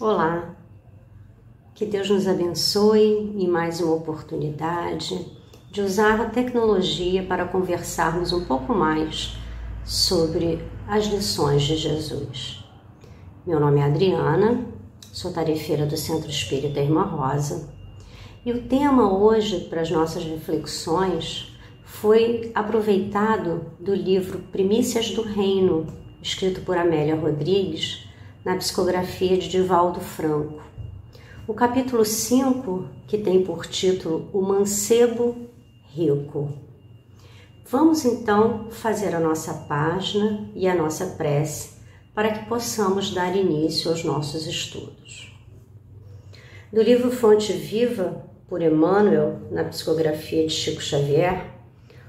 Olá, que Deus nos abençoe em mais uma oportunidade de usar a tecnologia para conversarmos um pouco mais sobre as lições de Jesus. Meu nome é Adriana, sou tarefeira do Centro Espírita Irmã Rosa e o tema hoje para as nossas reflexões foi aproveitado do livro Primícias do Reino, escrito por Amélia Rodrigues, na psicografia de Divaldo Franco. O capítulo 5, que tem por título O Mancebo Rico. Vamos então fazer a nossa página e a nossa prece para que possamos dar início aos nossos estudos. Do livro Fonte Viva, por Emmanuel, na psicografia de Chico Xavier,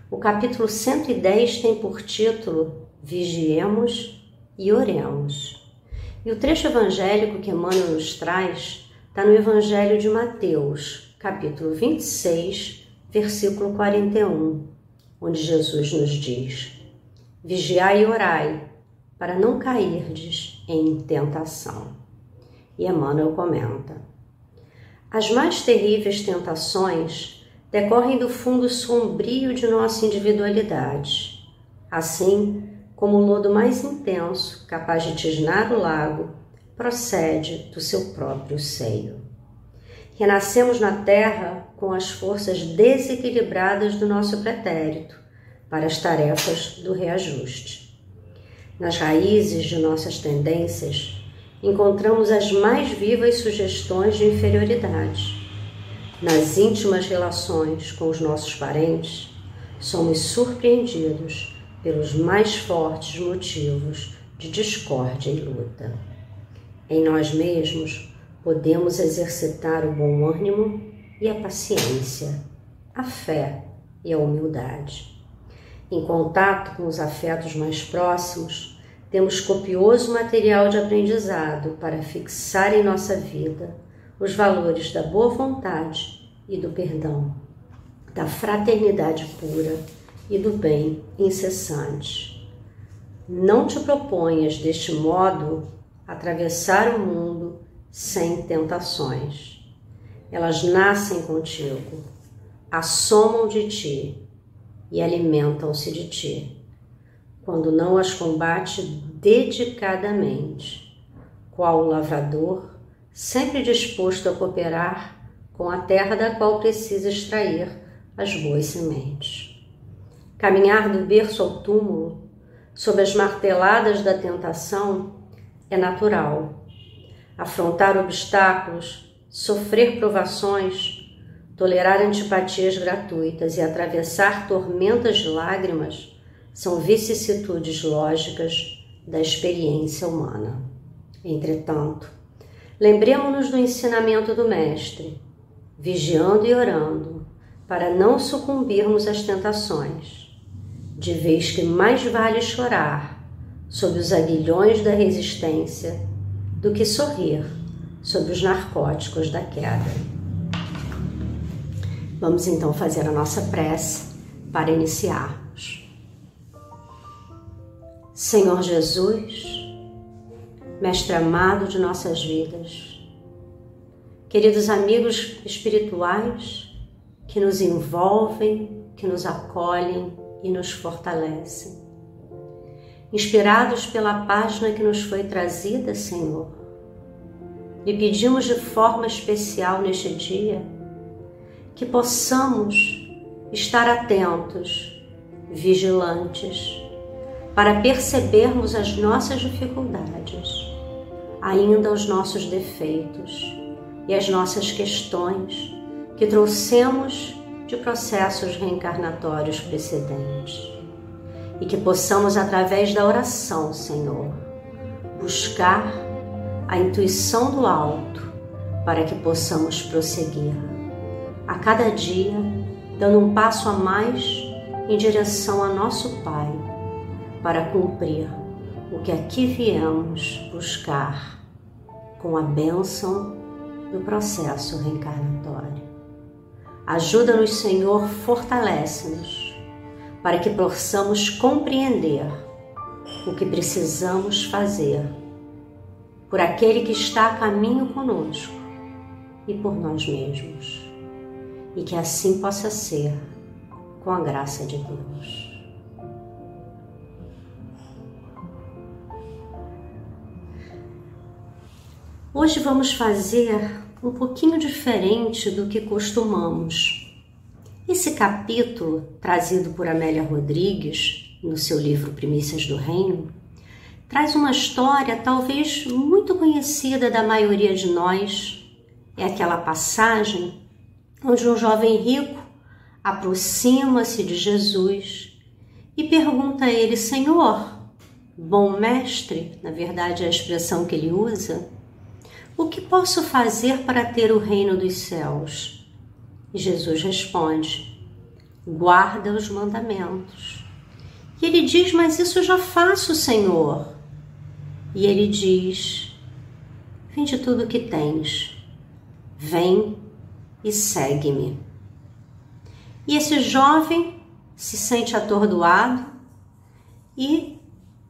o capítulo 110 tem por título Vigiemos e Oremos. E o trecho evangélico que Emmanuel nos traz está no Evangelho de Mateus, capítulo 26, versículo 41, onde Jesus nos diz: Vigiai e orai, para não cairdes em tentação. E Emmanuel comenta: as mais terríveis tentações decorrem do fundo sombrio de nossa individualidade. Assim, como o lodo mais intenso, capaz de tisnar o lago, procede do seu próprio seio. Renascemos na terra com as forças desequilibradas do nosso pretérito para as tarefas do reajuste. Nas raízes de nossas tendências, encontramos as mais vivas sugestões de inferioridade. Nas íntimas relações com os nossos parentes, somos surpreendidos pelos mais fortes motivos de discórdia e luta. Em nós mesmos, podemos exercitar o bom ânimo e a paciência, a fé e a humildade. Em contato com os afetos mais próximos, temos copioso material de aprendizado para fixar em nossa vida os valores da boa vontade e do perdão, da fraternidade pura e do bem incessante. Não te proponhas deste modo atravessar o mundo sem tentações. Elas nascem contigo, assomam de ti e alimentam-se de ti, quando não as combate dedicadamente, qual o lavrador, sempre disposto a cooperar com a terra da qual precisa extrair as boas sementes. Caminhar do berço ao túmulo, sob as marteladas da tentação, é natural. Afrontar obstáculos, sofrer provações, tolerar antipatias gratuitas e atravessar tormentas de lágrimas são vicissitudes lógicas da experiência humana. Entretanto, lembremo-nos do ensinamento do Mestre, vigiando e orando, para não sucumbirmos às tentações, de vez que mais vale chorar sob os aguilhões da resistência do que sorrir sob os narcóticos da queda. Vamos então fazer a nossa prece para iniciarmos. Senhor Jesus, Mestre amado de nossas vidas, queridos amigos espirituais que nos envolvem, que nos acolhem e nos fortalecem. Inspirados pela página que nos foi trazida, Senhor, lhe pedimos de forma especial neste dia que possamos estar atentos, vigilantes, para percebermos as nossas dificuldades, ainda os nossos defeitos e as nossas questões que trouxemos de processos reencarnatórios precedentes, e que possamos, através da oração, Senhor, buscar a intuição do alto para que possamos prosseguir a cada dia, dando um passo a mais em direção a nosso Pai, para cumprir o que aqui viemos buscar com a bênção do processo reencarnatório. Ajuda-nos, Senhor, fortalece-nos, para que possamos compreender o que precisamos fazer por aquele que está a caminho conosco e por nós mesmos. E que assim possa ser, com a graça de Deus. Hoje vamos fazer um pouquinho diferente do que costumamos. Esse capítulo, trazido por Amélia Rodrigues, no seu livro Primícias do Reino, traz uma história talvez muito conhecida da maioria de nós. É aquela passagem onde um jovem rico aproxima-se de Jesus e pergunta a ele: Senhor, bom mestre, na verdade é a expressão que ele usa, o que posso fazer para ter o reino dos céus? E Jesus responde: guarda os mandamentos. E ele diz: mas isso eu já faço, Senhor. E ele diz: vende tudo o que tens, vem e segue-me. E esse jovem se sente atordoado e,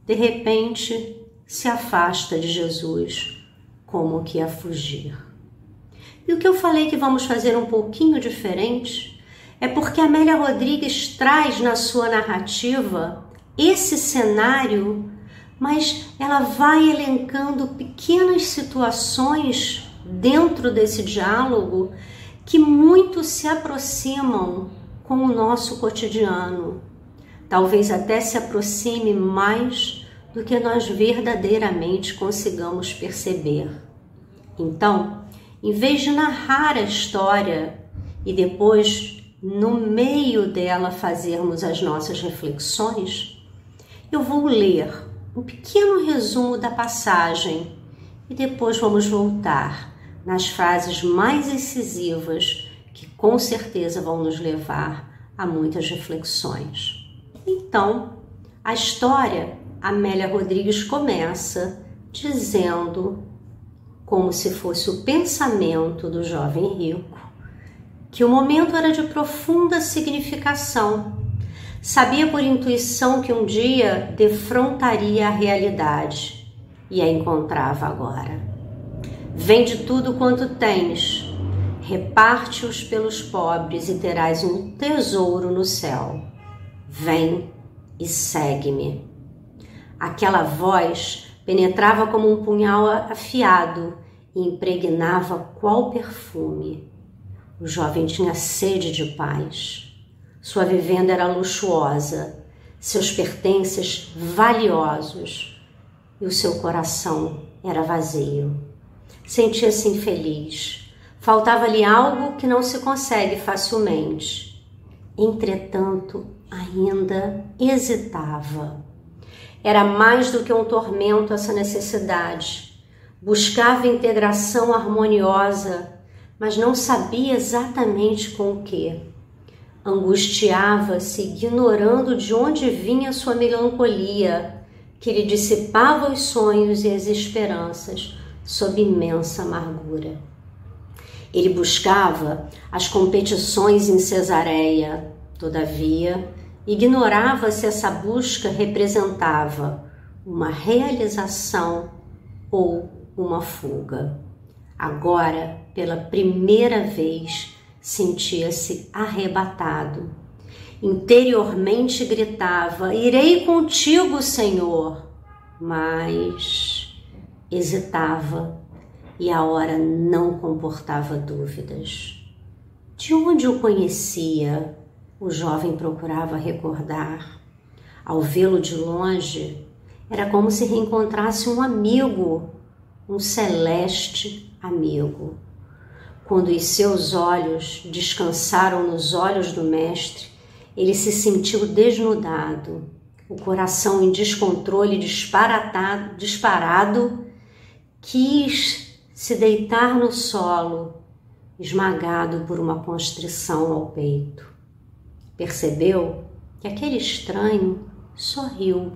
de repente, se afasta de Jesus, como que a fugir. E o que eu falei que vamos fazer um pouquinho diferente é porque Amélia Rodrigues traz na sua narrativa esse cenário, mas ela vai elencando pequenas situações dentro desse diálogo que muito se aproximam com o nosso cotidiano. Talvez até se aproxime mais do que nós verdadeiramente consigamos perceber. Então, em vez de narrar a história e depois, no meio dela, fazermos as nossas reflexões, eu vou ler um pequeno resumo da passagem e depois vamos voltar nas frases mais incisivas que com certeza vão nos levar a muitas reflexões. Então, a história, Amélia Rodrigues começa dizendo, como se fosse o pensamento do jovem rico, que o momento era de profunda significação. Sabia por intuição que um dia defrontaria a realidade e a encontrava agora. Vende tudo quanto tens, reparte-os pelos pobres e terás um tesouro no céu. Vem e segue-me. Aquela voz penetrava como um punhal afiado e impregnava qual perfume. O jovem tinha sede de paz. Sua vivenda era luxuosa, seus pertences valiosos e o seu coração era vazio. Sentia-se infeliz. Faltava-lhe algo que não se consegue facilmente. Entretanto, ainda hesitava. Era mais do que um tormento essa necessidade. Buscava integração harmoniosa, mas não sabia exatamente com o que. Angustiava-se, ignorando de onde vinha sua melancolia, que lhe dissipava os sonhos e as esperanças sob imensa amargura. Ele buscava as competições em Cesareia, todavia, ignorava se essa busca representava uma realização ou uma fuga. Agora, pela primeira vez, sentia-se arrebatado. Interiormente gritava: irei contigo, Senhor, mas hesitava e a hora não comportava dúvidas. De onde o conhecia? O jovem procurava recordar. Ao vê-lo de longe, era como se reencontrasse um amigo, um celeste amigo. Quando os seus olhos descansaram nos olhos do mestre, ele se sentiu desnudado, o coração em descontrole disparado, quis se deitar no solo, esmagado por uma constrição ao peito. Percebeu que aquele estranho sorriu,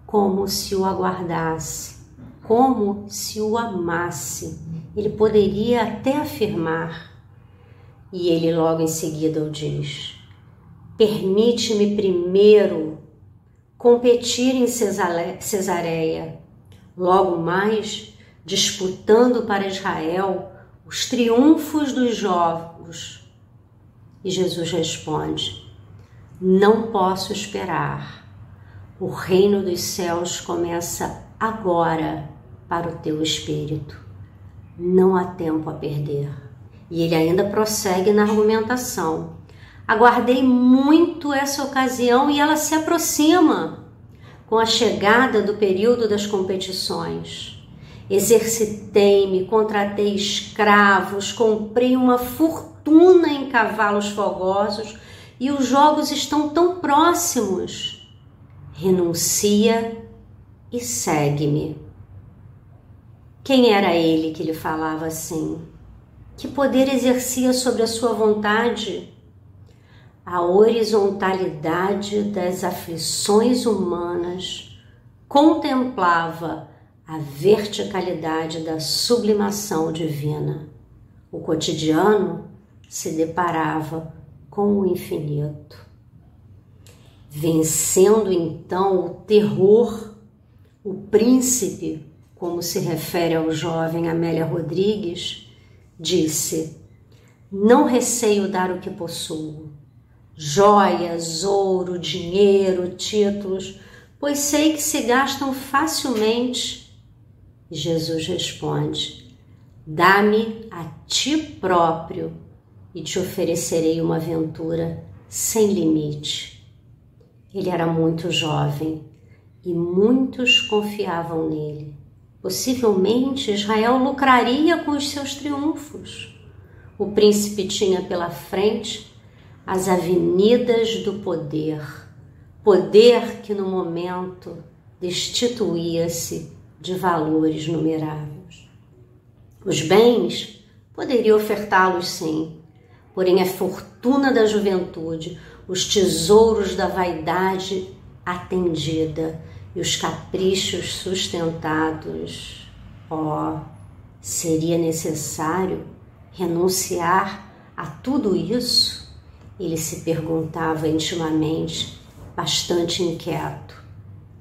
como se o aguardasse, como se o amasse. Ele poderia até afirmar. E ele logo em seguida o diz: permite-me primeiro competir em Cesareia. Logo mais disputando para Israel os triunfos dos jogos. E Jesus responde: não posso esperar. O reino dos céus começa agora para o teu espírito. Não há tempo a perder. E ele ainda prossegue na argumentação. Aguardei muito essa ocasião e ela se aproxima com a chegada do período das competições. Exercitei-me, contratei escravos, comprei uma fortuna em cavalos fogosos e os jogos estão tão próximos. Renuncia e segue-me. Quem era ele que lhe falava assim? Que poder exercia sobre a sua vontade? A horizontalidade das aflições humanas contemplava a verticalidade da sublimação divina. O cotidiano se deparava com o infinito. Vencendo então o terror, o príncipe, como se refere ao jovem Amélia Rodrigues, disse: não receio dar o que possuo, joias, ouro, dinheiro, títulos, pois sei que se gastam facilmente. E Jesus responde: dá-me a ti próprio e te oferecerei uma aventura sem limite. Ele era muito jovem e muitos confiavam nele. Possivelmente Israel lucraria com os seus triunfos. O príncipe tinha pela frente as avenidas do poder, poder que no momento destituía-se de valores numeráveis. Os bens poderia ofertá-los sim, porém a fortuna da juventude, os tesouros da vaidade atendida e os caprichos sustentados. Seria necessário renunciar a tudo isso? Ele se perguntava intimamente, bastante inquieto.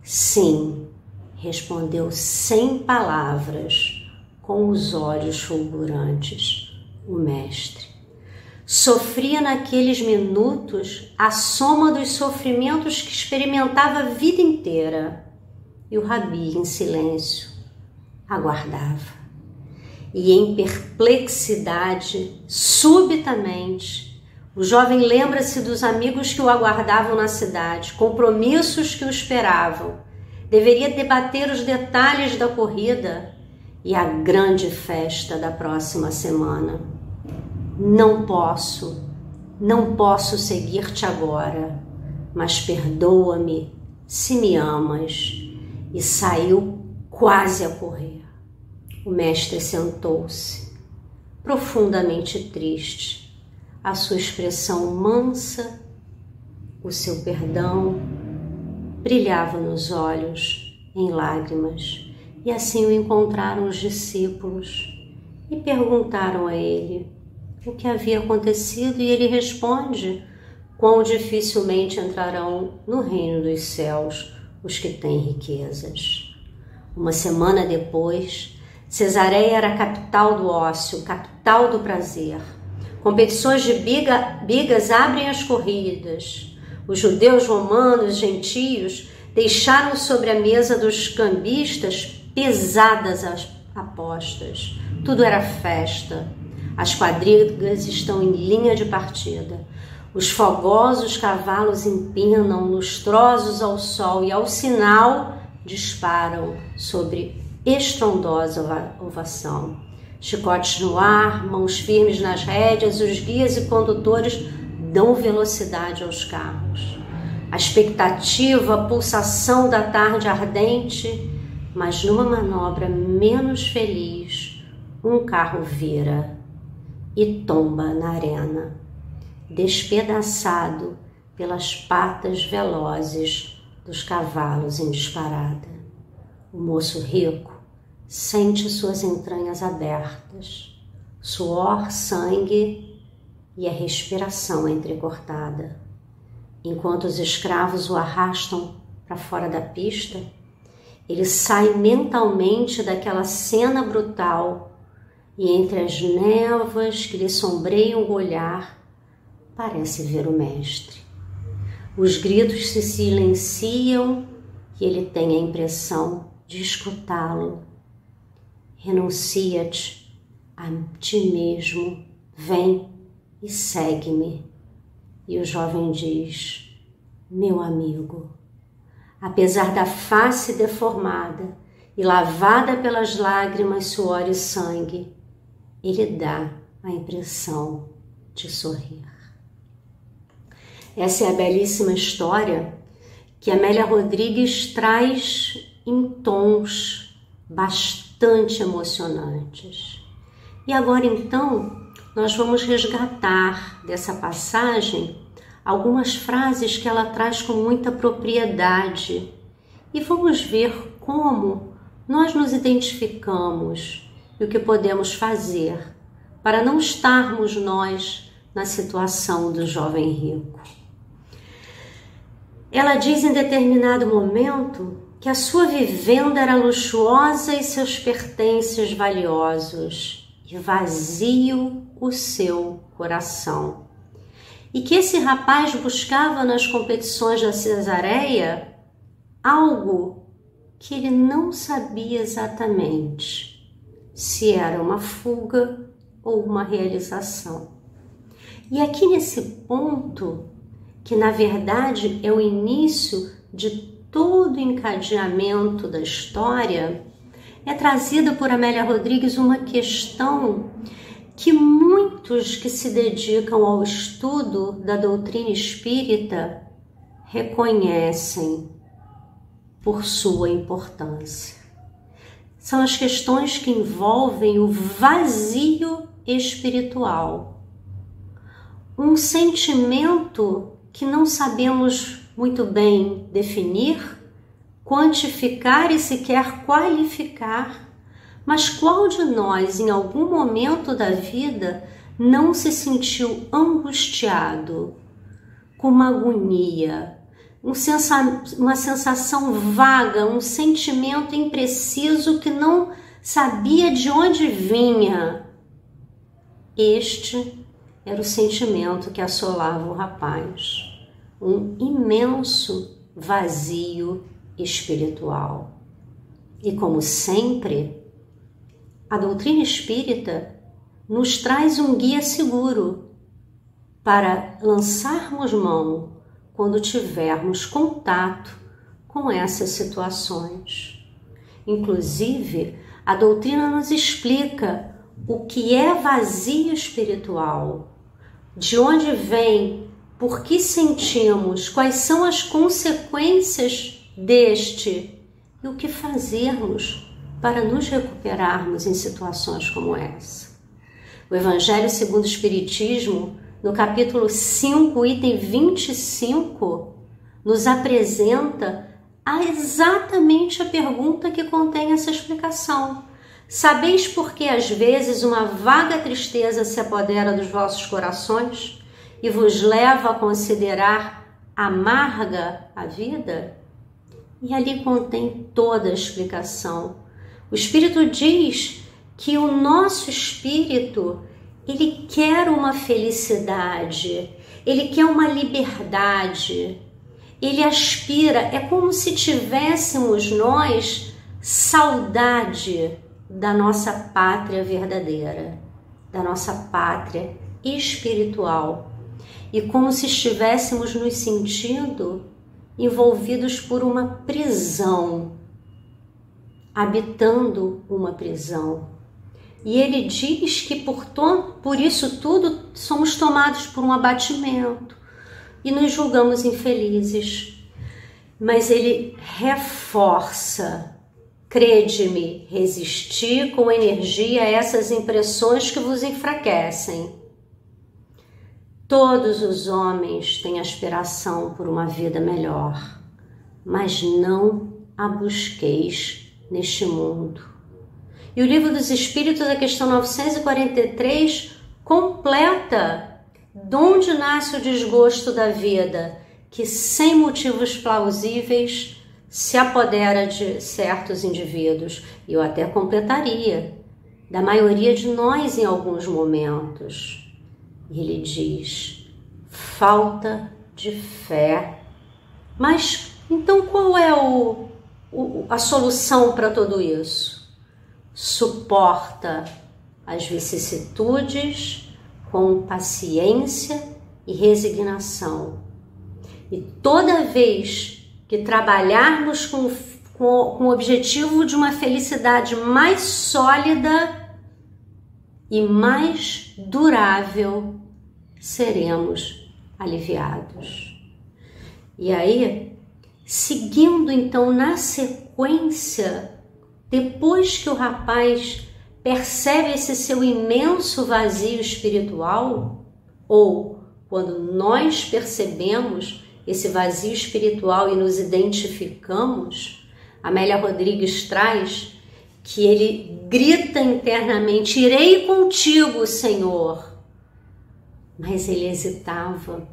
Sim, respondeu sem palavras, com os olhos fulgurantes, o mestre. Sofria naqueles minutos a soma dos sofrimentos que experimentava a vida inteira. E o rabi, em silêncio, aguardava. E em perplexidade, subitamente, o jovem lembra-se dos amigos que o aguardavam na cidade, compromissos que o esperavam. Deveria debater os detalhes da corrida e a grande festa da próxima semana. Não posso seguir-te agora, mas perdoa-me se me amas. E saiu quase a correr. O mestre sentou-se, profundamente triste, a sua expressão mansa, o seu perdão brilhava nos olhos em lágrimas. E assim o encontraram os discípulos e perguntaram a ele o que havia acontecido, e ele responde: quão dificilmente entrarão no reino dos céus os que têm riquezas. Uma semana depois, Cesareia era a capital do ócio, capital do prazer. Competições de bigas abrem as corridas. Os judeus, romanos, gentios deixaram sobre a mesa dos cambistas pesadas as apostas. Tudo era festa. As quadrigas estão em linha de partida. Os fogosos cavalos empinam, lustrosos ao sol, e ao sinal disparam sobre estrondosa ovação. Chicotes no ar, mãos firmes nas rédeas, os guias e condutores dão velocidade aos carros. A expectativa, a pulsação da tarde ardente, mas numa manobra menos feliz, um carro vira e tomba na arena, despedaçado pelas patas velozes dos cavalos em disparada. O moço rico sente suas entranhas abertas, suor, sangue e a respiração entrecortada. Enquanto os escravos o arrastam para fora da pista, Ele sai mentalmente daquela cena brutal e entre as névoas que lhe sombreiam o olhar, parece ver o mestre. Os gritos se silenciam e ele tem a impressão de escutá-lo. Renuncia-te a ti mesmo, vem e segue-me. E o jovem diz: meu amigo, apesar da face deformada e lavada pelas lágrimas, suor e sangue, ele dá a impressão de sorrir. Essa é a belíssima história que Amélia Rodrigues traz em tons bastante emocionantes. E agora então nós vamos resgatar dessa passagem algumas frases que ela traz com muita propriedade e vamos ver como nós nos identificamos e o que podemos fazer para não estarmos nós na situação do jovem rico. Ela diz em determinado momento que a sua vivenda era luxuosa e seus pertences valiosos e vazio o seu coração. E que esse rapaz buscava nas competições da Cesareia algo que ele não sabia exatamente se era uma fuga ou uma realização. E aqui nesse ponto, que na verdade é o início de todo o encadeamento da história, é trazida por Amélia Rodrigues uma questão que muitos que se dedicam ao estudo da doutrina espírita reconhecem por sua importância. São as questões que envolvem o vazio espiritual, um sentimento que não sabemos muito bem definir, quantificar e sequer qualificar, mas qual de nós, em algum momento da vida, não se sentiu angustiado, com uma agonia, uma sensação vaga, um sentimento impreciso que não sabia de onde vinha? Este era o sentimento que assolava o rapaz, um imenso vazio espiritual. E como sempre, a doutrina espírita nos traz um guia seguro para lançarmos mão quando tivermos contato com essas situações. Inclusive, a doutrina nos explica o que é vazio espiritual, de onde vem, por que sentimos, quais são as consequências deste e o que fazermos para nos recuperarmos em situações como essa. O Evangelho segundo o Espiritismo, no capítulo 5, item 25, nos apresenta exatamente a pergunta que contém essa explicação. Sabeis por que às vezes uma vaga tristeza se apodera dos vossos corações e vos leva a considerar amarga a vida? E ali contém toda a explicação. O Espírito diz que o nosso espírito, ele quer uma felicidade, ele quer uma liberdade, ele aspira, é como se tivéssemos nós saudade da nossa pátria verdadeira, da nossa pátria espiritual, e como se estivéssemos nos sentindo envolvidos por uma prisão, habitando uma prisão. E ele diz que por isso tudo somos tomados por um abatimento e nos julgamos infelizes. Mas ele reforça: crede-me, resistir com energia a essas impressões que vos enfraquecem. Todos os homens têm aspiração por uma vida melhor, mas não a busqueis neste mundo. E o Livro dos Espíritos, a questão 943, completa: de onde nasce o desgosto da vida, que sem motivos plausíveis se apodera de certos indivíduos, e eu até completaria, da maioria de nós em alguns momentos. Ele diz, falta de fé. Mas então qual é a solução para tudo isso? Suporta as vicissitudes com paciência e resignação. E toda vez que trabalharmos com o objetivo de uma felicidade mais sólida e mais durável, seremos aliviados. E aí, seguindo então na sequência, depois que o rapaz percebe esse seu imenso vazio espiritual, ou quando nós percebemos esse vazio espiritual e nos identificamos, Amélia Rodrigues traz que ele grita internamente, irei contigo, Senhor. Mas ele hesitava.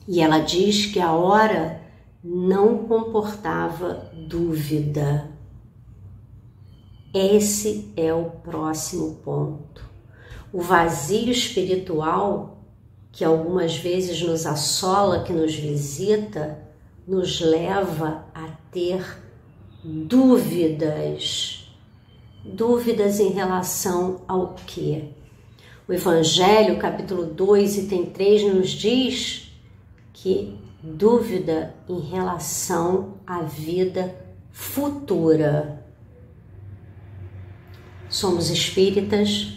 E ela diz que a hora não comportava dúvida. Esse é o próximo ponto. O vazio espiritual, que algumas vezes nos assola, que nos visita, nos leva a ter dúvidas. Dúvidas em relação ao quê? O Evangelho, capítulo 2, item 3, nos diz que dúvida em relação à vida futura. Somos espíritas,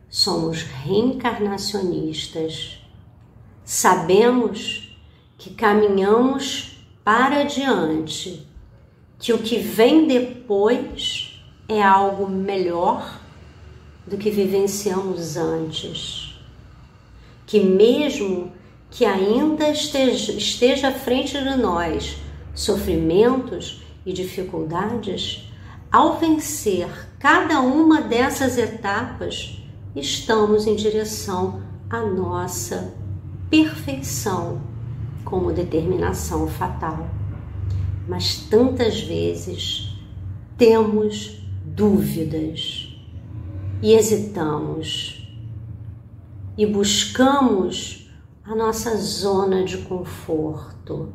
somos reencarnacionistas. Sabemos que caminhamos para diante, que o que vem depois é algo melhor do que vivenciamos antes. Que mesmo que ainda esteja à frente de nós sofrimentos e dificuldades, ao vencer cada uma dessas etapas, estamos em direção à nossa perfeição como determinação fatal. Mas tantas vezes temos dúvidas e hesitamos e buscamos a nossa zona de conforto.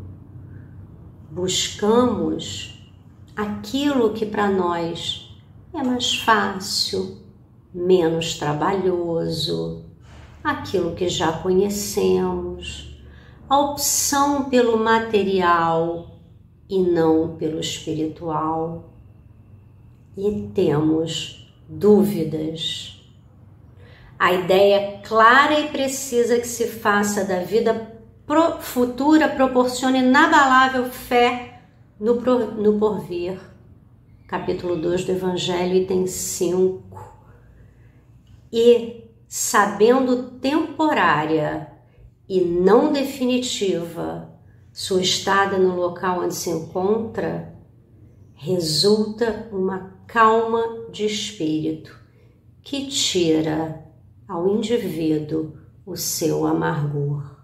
Buscamos aquilo que para nós é mais fácil, menos trabalhoso, aquilo que já conhecemos, a opção pelo material e não pelo espiritual. E temos dúvidas. A ideia clara e precisa que se faça da vida futura proporciona inabalável fé no porvir. Capítulo 2 do Evangelho, item 5. E, sabendo temporária e não definitiva sua estada no local onde se encontra, resulta uma calma de espírito que tira ao indivíduo o seu amargor.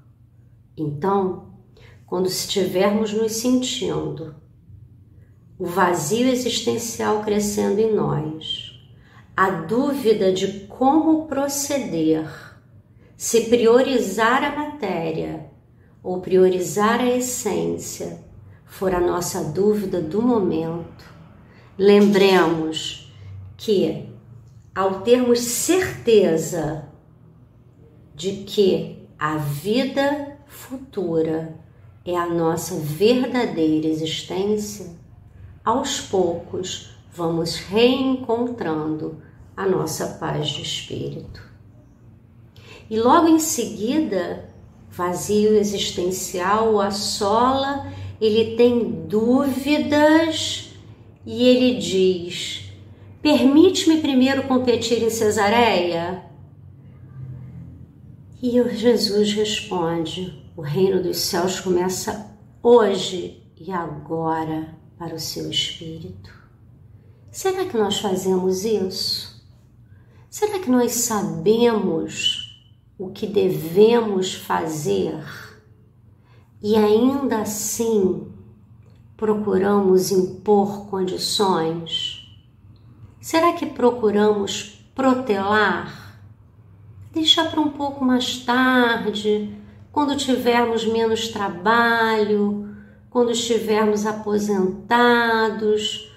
Então, quando estivermos nos sentindo o vazio existencial crescendo em nós, a dúvida de como proceder, se priorizar a matéria ou priorizar a essência, for a nossa dúvida do momento, lembremos que, ao termos certeza de que a vida futura é a nossa verdadeira existência, aos poucos vamos reencontrando a nossa paz de espírito. E logo em seguida, vazio existencial o assola, ele tem dúvidas e ele diz: permite-me primeiro competir em Cesareia? E Jesus responde: o reino dos céus começa hoje e agora para o seu espírito. Será que nós fazemos isso? Será que nós sabemos o que devemos fazer e ainda assim procuramos impor condições? Será que procuramos protelar? Deixar para um pouco mais tarde, quando tivermos menos trabalho, quando estivermos aposentados,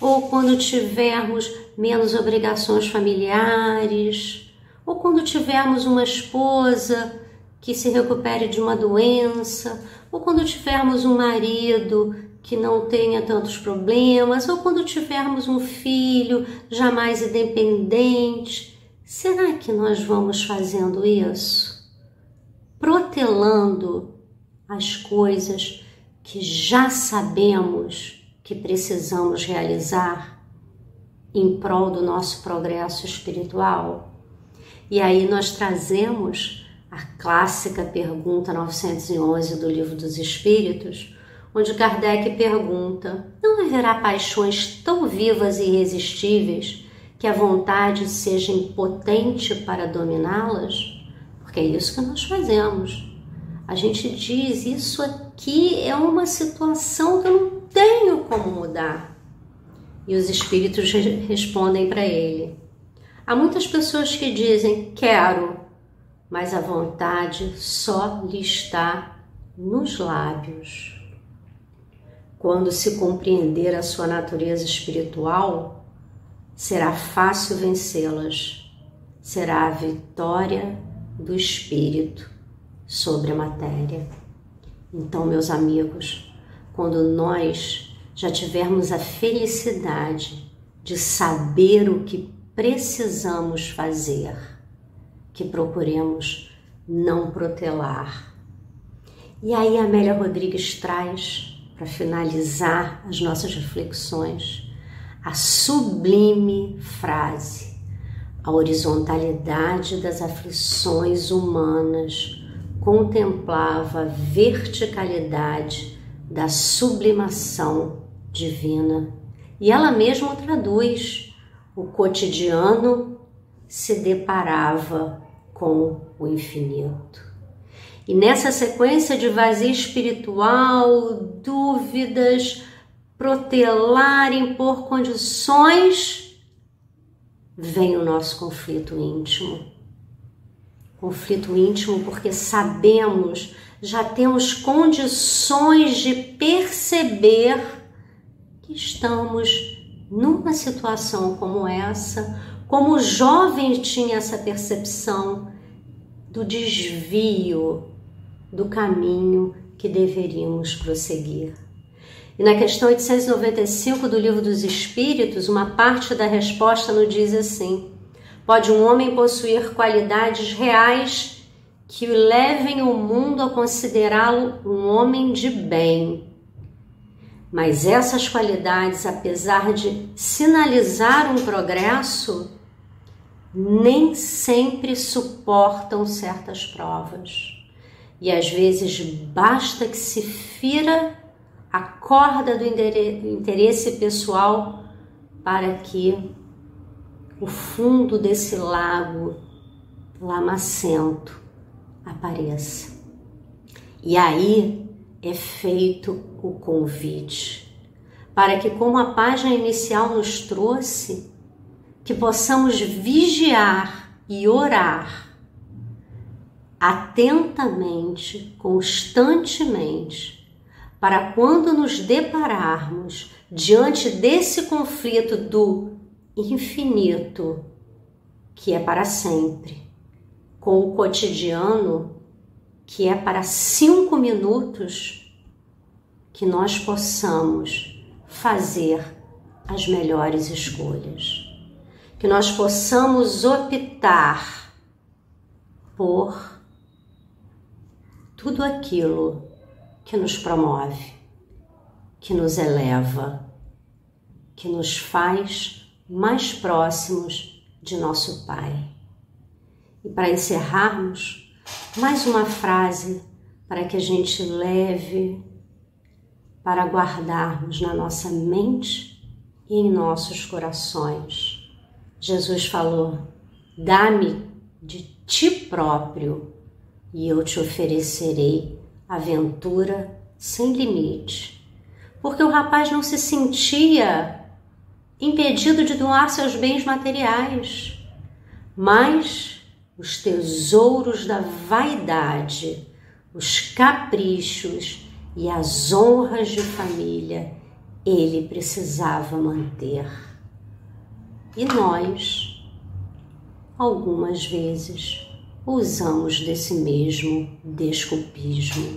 ou quando tivermos menos obrigações familiares, ou quando tivermos uma esposa que se recupere de uma doença, ou quando tivermos um marido que não tenha tantos problemas, ou quando tivermos um filho já mais independente. Será que nós vamos fazendo isso? Protelando as coisas que já sabemos que precisamos realizar em prol do nosso progresso espiritual? E aí nós trazemos a clássica pergunta 911 do Livro dos Espíritos, onde Kardec pergunta: não haverá paixões tão vivas e irresistíveis que a vontade seja impotente para dominá-las? Porque é isso que nós fazemos. A gente diz, isso aqui é uma situação que eu não tenho como mudar. E os espíritos respondem para ele: há muitas pessoas que dizem, quero, mas a vontade só lhe está nos lábios. Quando se compreender a sua natureza espiritual, será fácil vencê-las. Será a vitória do espírito sobre a matéria. Então, meus amigos, quando nós já tivermos a felicidade de saber o que precisamos fazer, que procuremos não protelar. E aí a Amélia Rodrigues traz, para finalizar as nossas reflexões, a sublime frase: a horizontalidade das aflições humanas contemplava a verticalidade da sublimação divina. E ela mesma traduz: o cotidiano se deparava com o infinito. E nessa sequência de vazio espiritual, dúvidas, protelar, impor condições, vem o nosso conflito íntimo. Conflito íntimo porque sabemos, já temos condições de perceber que estamos numa situação como essa, como o jovem tinha essa percepção do desvio do caminho que deveríamos prosseguir. E na questão 895 do Livro dos Espíritos, uma parte da resposta nos diz assim: pode um homem possuir qualidades reais que o levem o mundo a considerá-lo um homem de bem. Mas essas qualidades, apesar de sinalizar um progresso, nem sempre suportam certas provas. E às vezes basta que se fira a corda do interesse pessoal para que o fundo desse lago lamacento apareça. E aí é feito o convite para que, como a página inicial nos trouxe, que possamos vigiar e orar atentamente, constantemente, para quando nos depararmos diante desse conflito do infinito, que é para sempre, com o cotidiano, que é para 5 minutos, que nós possamos fazer as melhores escolhas, que nós possamos optar por tudo aquilo que nos promove, que nos eleva, que nos faz mais próximos de nosso Pai. E para encerrarmos, mais uma frase para que a gente leve para guardarmos na nossa mente e em nossos corações. Jesus falou: dá-me de ti próprio e eu te oferecerei aventura sem limite, porque o rapaz não se sentia impedido de doar seus bens materiais, mas os tesouros da vaidade, os caprichos e as honras de família ele precisava manter. E nós, algumas vezes, usamos desse mesmo desculpismo.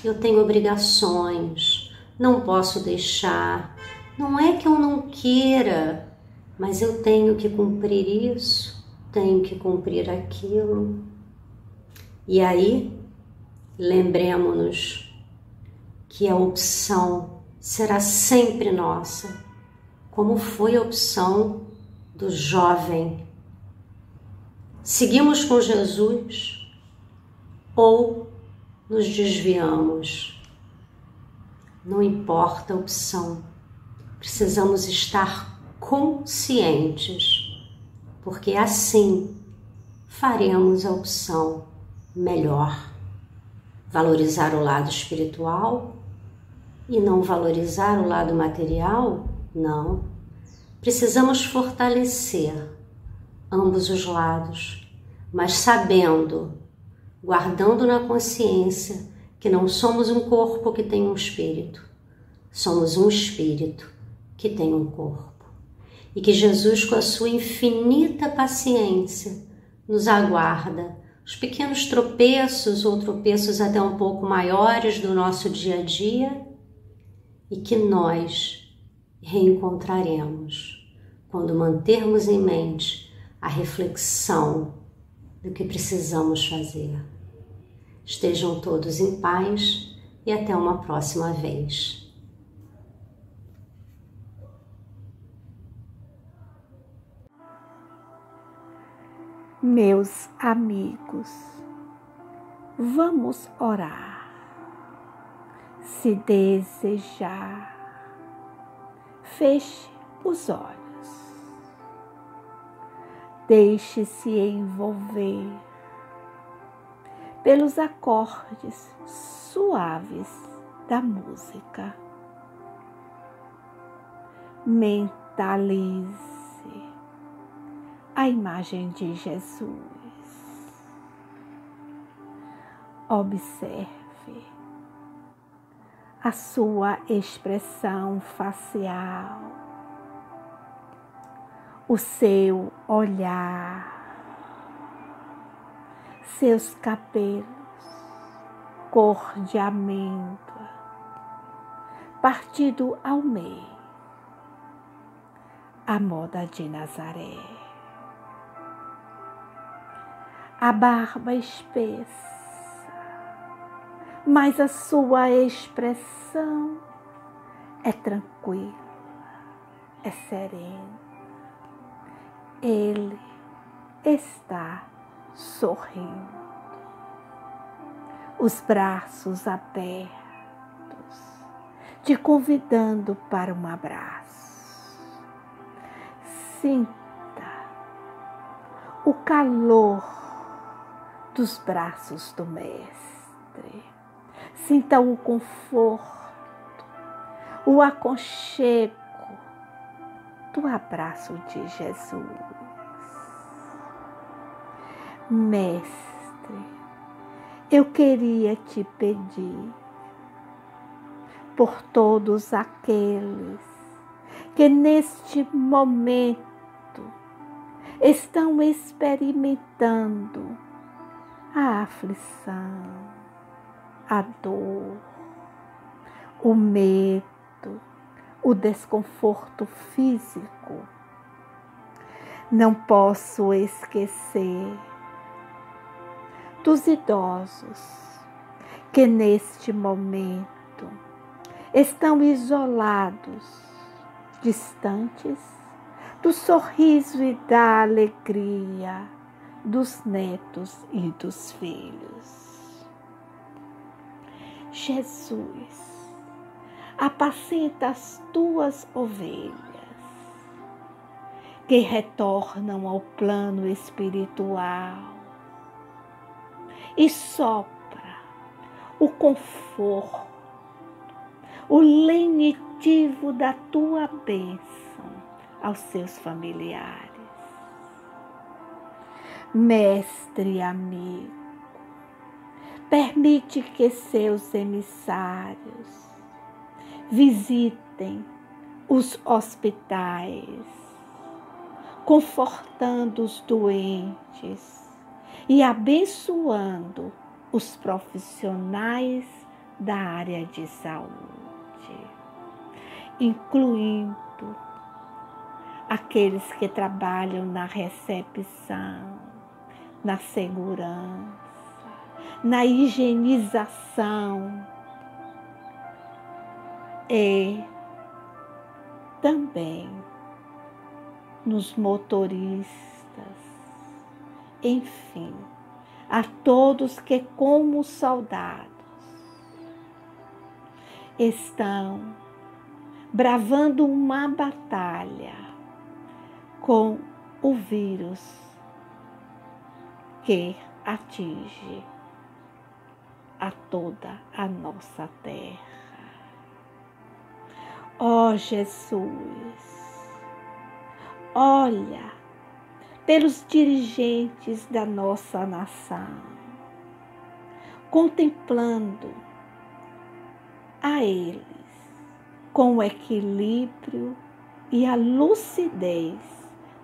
Eu tenho obrigações, não posso deixar. Não é que eu não queira, mas eu tenho que cumprir isso, tenho que cumprir aquilo. E aí, lembremos-nos que a opção será sempre nossa, como foi a opção do jovem. Seguimos com Jesus ou nos desviamos? Não importa a opção, precisamos estar conscientes, porque assim faremos a opção melhor. Valorizar o lado espiritual e não valorizar o lado material? Não. Precisamos fortalecer ambos os lados, mas sabendo, guardando na consciência que não somos um corpo que tem um espírito, somos um espírito que tem um corpo. E que Jesus, com a sua infinita paciência, nos aguarda os pequenos tropeços ou tropeços até um pouco maiores do nosso dia a dia e que nós reencontraremos quando mantermos em mente a reflexão do que precisamos fazer. Estejam todos em paz e até uma próxima vez. Meus amigos, vamos orar. Se desejar, feche os olhos. Deixe-se envolver pelos acordes suaves da música. Mentalize a imagem de Jesus. Observe a sua expressão facial, o seu olhar, seus cabelos cor de amêndoa, partido ao meio, a moda de Nazaré. A barba espessa, mas a sua expressão é tranquila, é serena. Ele está sorrindo, os braços abertos, te convidando para um abraço. Sinta o calor dos braços do Mestre. Sinta o conforto, o aconchego do abraço de Jesus. Mestre, eu queria te pedir por todos aqueles que neste momento estão experimentando a aflição, a dor, o medo, o desconforto físico. Não posso esquecer dos idosos que neste momento estão isolados, distantes do sorriso e da alegria dos netos e dos filhos. Jesus, apacenta as tuas ovelhas que retornam ao plano espiritual e sopra o conforto, o lenitivo da tua bênção aos seus familiares. Mestre amigo, permite que seus emissários visitem os hospitais, confortando os doentes e abençoando os profissionais da área de saúde, incluindo aqueles que trabalham na recepção, na segurança, na higienização e também nos motoristas, enfim, a todos que, como soldados, estão bravando uma batalha com o vírus que atinge a toda a nossa terra. Ó Jesus, olha pelos dirigentes da nossa nação, contemplando a eles com o equilíbrio e a lucidez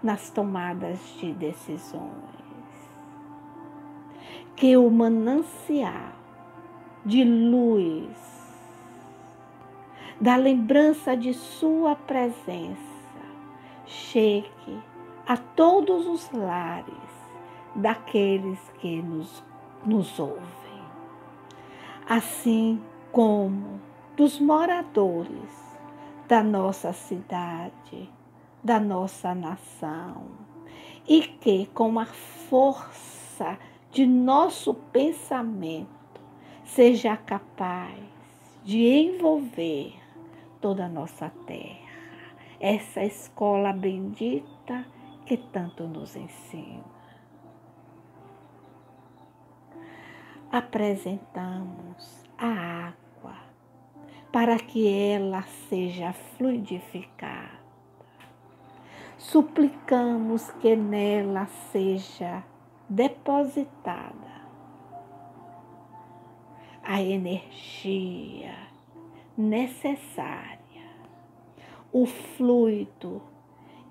nas tomadas de decisões. Que o manancial de luz da lembrança de sua presença chegue a todos os lares daqueles que nos ouvem, assim como dos moradores da nossa cidade, da nossa nação, e que com a força de nosso pensamento seja capaz de envolver toda a nossa terra, essa escola bendita que tanto nos ensina. Apresentamos a água para que ela seja fluidificada. Suplicamos que nela seja depositada a energia necessária, o fluido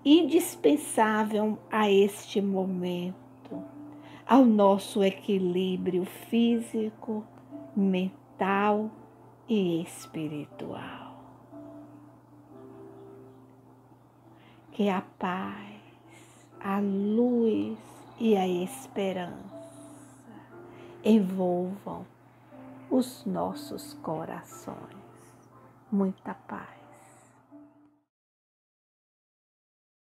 indispensável a este momento, ao nosso equilíbrio físico, mental e espiritual. Que a paz, a luz e a esperança envolvam os nossos corações. Muita paz.